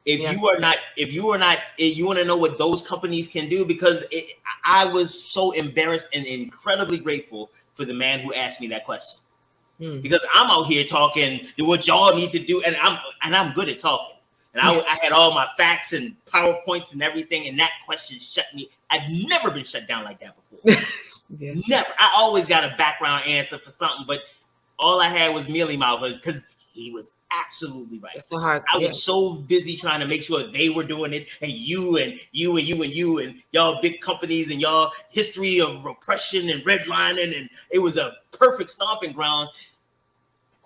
If you are not, you want to know what those companies can do, because I was so embarrassed and incredibly grateful for the man who asked me that question. Because I'm out here talking what y'all need to do, and I'm good at talking. And I had all my facts and PowerPoints and everything, and that question shut me. I've never been shut down like that before. Yeah. Never. I always got a background answer for something, but all I had was mealy mouth because he was absolutely right. It's so hard. I was so busy trying to make sure they were doing it, and you and you and you and you and y'all big companies and y'all history of repression and redlining, and it was a perfect stomping ground.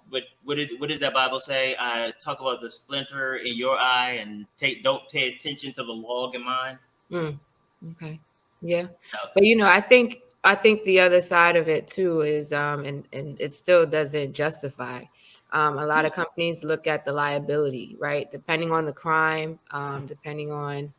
But what does that Bible say? Talk about the splinter in your eye and don't pay attention to the log in mine. Okay. Yeah. But I think the other side of it too is and it still doesn't justify. A lot of companies look at the liability, right? Depending on the crime, depending on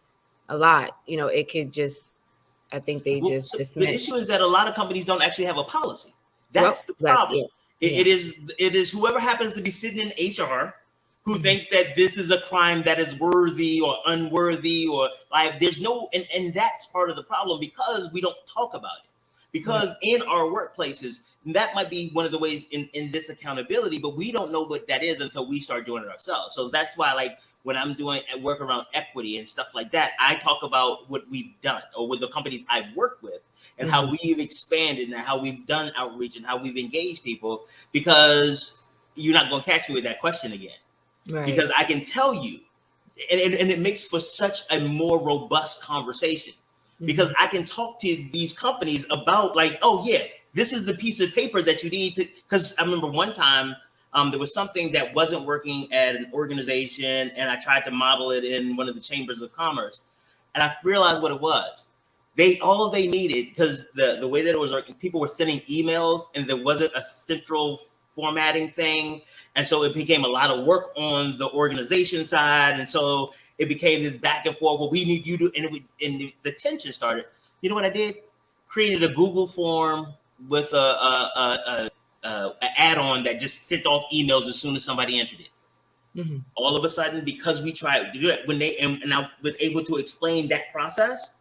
a lot, it could just, I think they just dismiss. The issue is that a lot of companies don't actually have a policy. That's the problem. It is whoever happens to be sitting in HR who thinks that this is a crime that is worthy or unworthy, or like there's no, and that's part of the problem, because we don't talk about it. Because in our workplaces, that might be one of the ways in this accountability, but we don't know what that is until we start doing it ourselves. So that's why, like, when I'm doing work around equity and stuff like that, I talk about what we've done or with the companies I've worked with, and how we've expanded and how we've done outreach and how we've engaged people, because you're not going to catch me with that question again. Right. Because I can tell you, and it makes for such a more robust conversation, because I can talk to these companies about, like, oh yeah, this is the piece of paper that you need to, because I remember one time there was something that wasn't working at an organization, and I tried to model it in one of the chambers of commerce, and I realized what it was. All they needed, because the way that it was working, people were sending emails and there wasn't a central formatting thing. And so it became a lot of work on the organization side. And so it became this back and forth. Well, we need you to, and the tension started. You know what I did? Created a Google form with an add-on that just sent off emails as soon as somebody entered it. All of a sudden, because we tried to do it, and I was able to explain that process,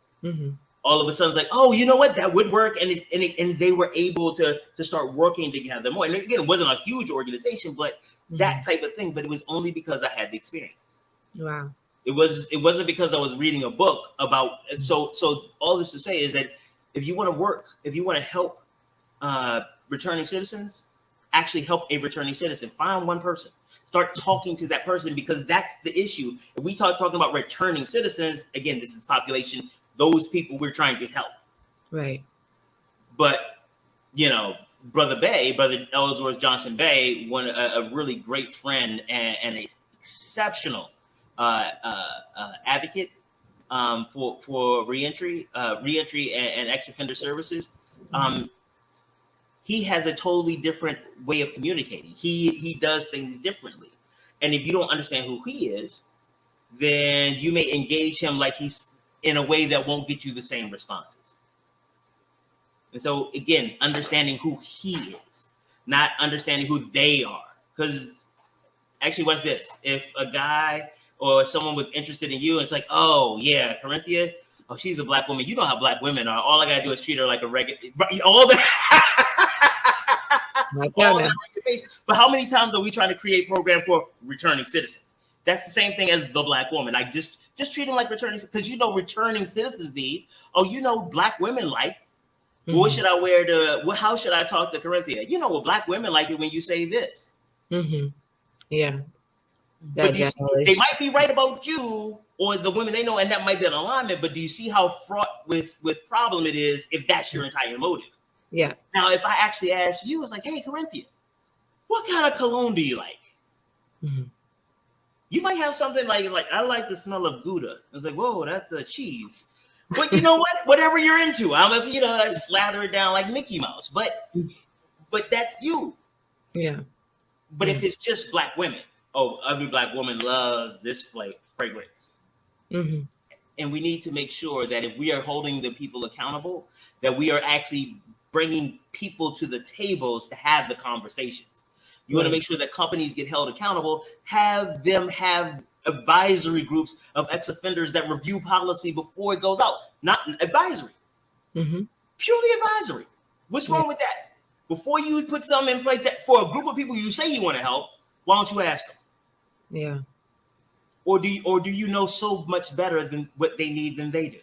all of a sudden it's like, oh, you know what, that would work, and they were able to start working together more. And again, it wasn't a huge organization, but that type of thing. But it was only because I had the experience. Wow. It wasn't because I was reading a book about. So all this to say is that if you want to work, if you want to help returning citizens, actually help a returning citizen. Find one person. Start talking to that person, because that's the issue. If we talking about returning citizens, again, this is population. Those people we're trying to help. Right. But, Brother Ellsworth Johnson Bay, a really great friend and an exceptional advocate for reentry and ex-offender services. he has a totally different way of communicating. He does things differently. And if you don't understand who he is, then you may engage him like he's in a way that won't get you the same responses. And so again, understanding who he is, not understanding who they are. Because actually, watch this. If a guy or someone was interested in you, it's like, oh yeah, Corinthia, oh, she's a black woman. You know how black women are. All I gotta do is treat her like a regular. All that. All that in your face. But how many times are we trying to create program for returning citizens? That's the same thing as the black woman. Like just treat them like returning, because you know returning citizens need. Oh, you know black women like. Mm-hmm. What should I wear to? How should I talk to Corinthia? You know what black women like it when you say this. Mm-hmm. Yeah. But they might be right about you or the women they know, and that might be an alignment. But do you see how fraught with problem it is if that's your entire motive? Yeah. Now, if I actually ask you, it's like, hey, Corinthia, what kind of cologne do you like? Mm-hmm. You might have something like I like the smell of Gouda. It's like, whoa, that's a cheese. But you know what? Whatever you're into, I slather it down like Mickey Mouse. But that's you. Yeah. But if it's just black women, oh, every black woman loves this fragrance. Mm-hmm. And we need to make sure that if we are holding the people accountable, that we are actually bringing people to the tables to have the conversations. You want to make sure that companies get held accountable, have them have advisory groups of ex-offenders that review policy before it goes out. Not advisory. Mm-hmm. Purely advisory. What's wrong with that? Before you put something in place that for a group of people you say you want to help, why don't you ask them? Yeah. Or do you know so much better than what they need than they do?